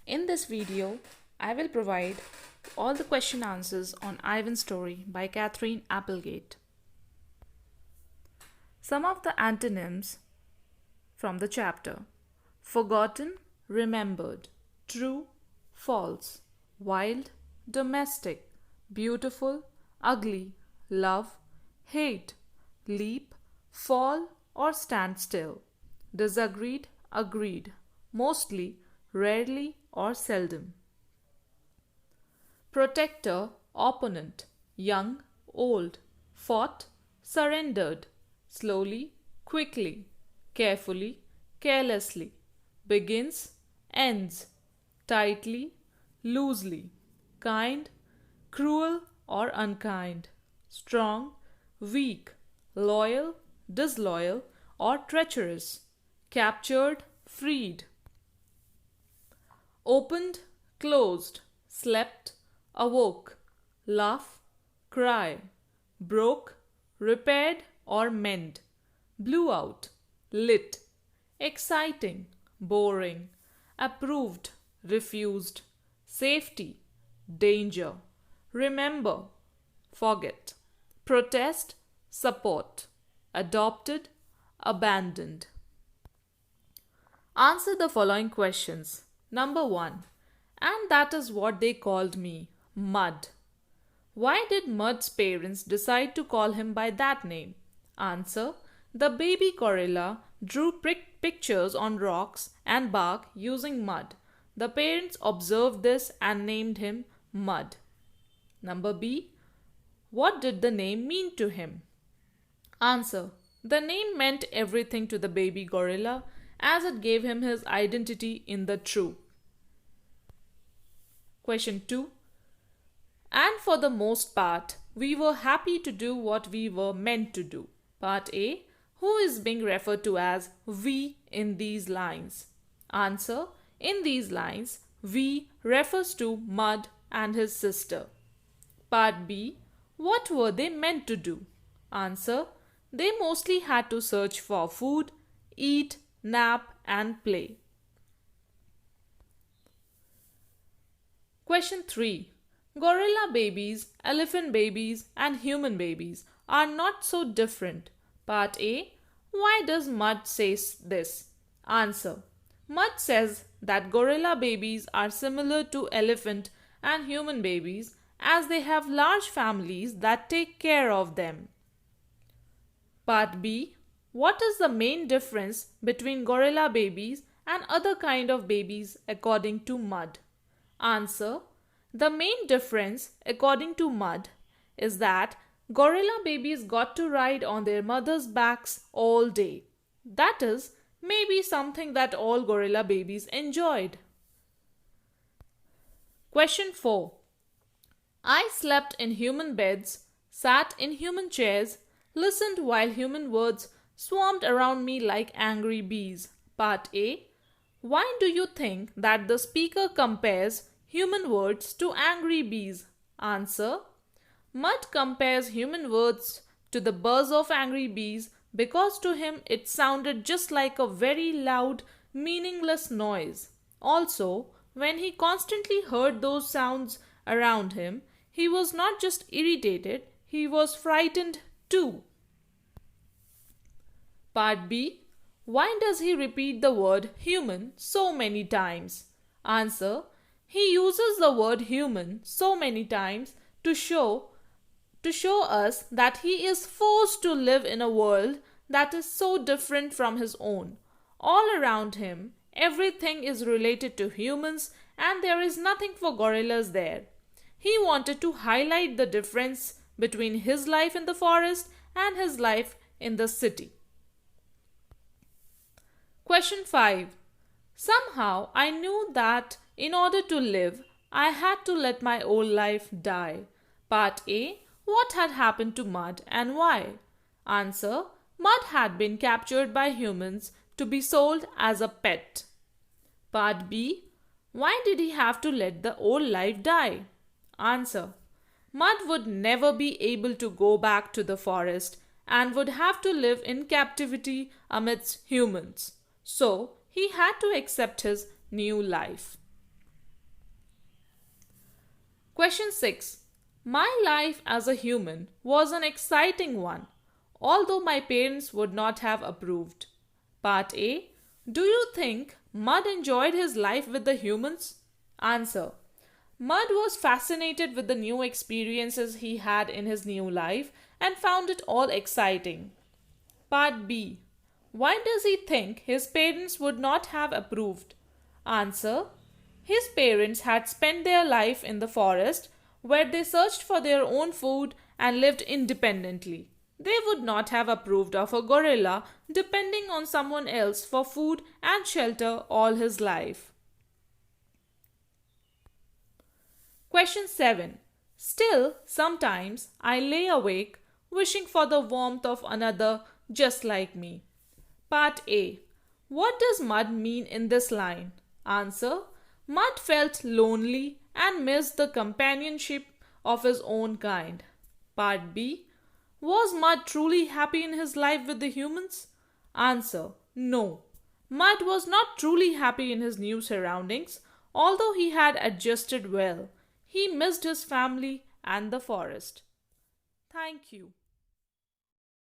In this video, I will provide all the question answers on Ivan's story by Katherine Applegate. Some of the antonyms from the chapter: forgotten, remembered, true, false, wild, domestic, beautiful, ugly, love, hate, leap, fall or stand still, disagreed, agreed, mostly, rarely or seldom. Protector, opponent, young, old, fought, surrendered, slowly, quickly, carefully, carelessly, begins, ends, tightly, loosely, kind, cruel or unkind, strong, weak, loyal, disloyal or treacherous, captured, freed. Opened, closed, slept, awoke, laugh, cry, broke, repaired or mend, blew out, lit, exciting, boring, approved, refused, safety, danger, remember, forget, protest, support, adopted, abandoned. Answer the following questions. Number 1. And that is what they called me, Mud. Why did Mud's parents decide to call him by that name? Answer. The baby gorilla drew pictures on rocks and bark using mud. The parents observed this and named him Mud. Number B. What did the name mean to him? Answer. The name meant everything to the baby gorilla as it gave him his identity in the true. Question 2. And for the most part, we were happy to do what we were meant to do. Part A. Who is being referred to as we in these lines? Answer. In these lines, we refers to Mud and his sister. Part B. What were they meant to do? Answer. They mostly had to search for food, eat, nap and play. Question 3. Gorilla babies, elephant babies and human babies are not so different. Part A. Why does Mud say this? Answer. Mud says that gorilla babies are similar to elephant and human babies as they have large families that take care of them. Part B. What is the main difference between gorilla babies and other kind of babies according to Mud? Answer. The main difference according to Mud is that gorilla babies got to ride on their mothers' backs all day. That is maybe something that all gorilla babies enjoyed. Question 4. I slept in human beds, sat in human chairs, listened while human words swarmed around me like angry bees. Part A. Why do you think that the speaker compares human words to angry bees? Answer. Mud compares human words to the buzz of angry bees because to him it sounded just like a very loud, meaningless noise. Also, when he constantly heard those sounds around him, he was not just irritated, he was frightened too. Part B. Why does he repeat the word human so many times? Answer. He uses the word human so many times to show us that he is forced to live in a world that is so different from his own. All around him, everything is related to humans and there is nothing for gorillas there. He wanted to highlight the difference between his life in the forest and his life in the city. Question 5. Somehow I knew that in order to live, I had to let my old life die. Part A. What had happened to Mud and why? Answer. Mud had been captured by humans to be sold as a pet. Part B. Why did he have to let the old life die? Answer. Mud would never be able to go back to the forest and would have to live in captivity amidst humans. So, he had to accept his new life. Question 6. My life as a human was an exciting one, although my parents would not have approved. Part A. Do you think Mud enjoyed his life with the humans? Answer. Mud was fascinated with the new experiences he had in his new life and found it all exciting. Part B. Why does he think his parents would not have approved? Answer. His parents had spent their life in the forest where they searched for their own food and lived independently. They would not have approved of a gorilla depending on someone else for food and shelter all his life. Question 7. Still, sometimes I lay awake wishing for the warmth of another just like me. Part A. What does Mud mean in this line? Answer. Mud felt lonely and missed the companionship of his own kind. Part B. Was Mud truly happy in his life with the humans? Answer. No. Mud was not truly happy in his new surroundings, although he had adjusted well. He missed his family and the forest. Thank you.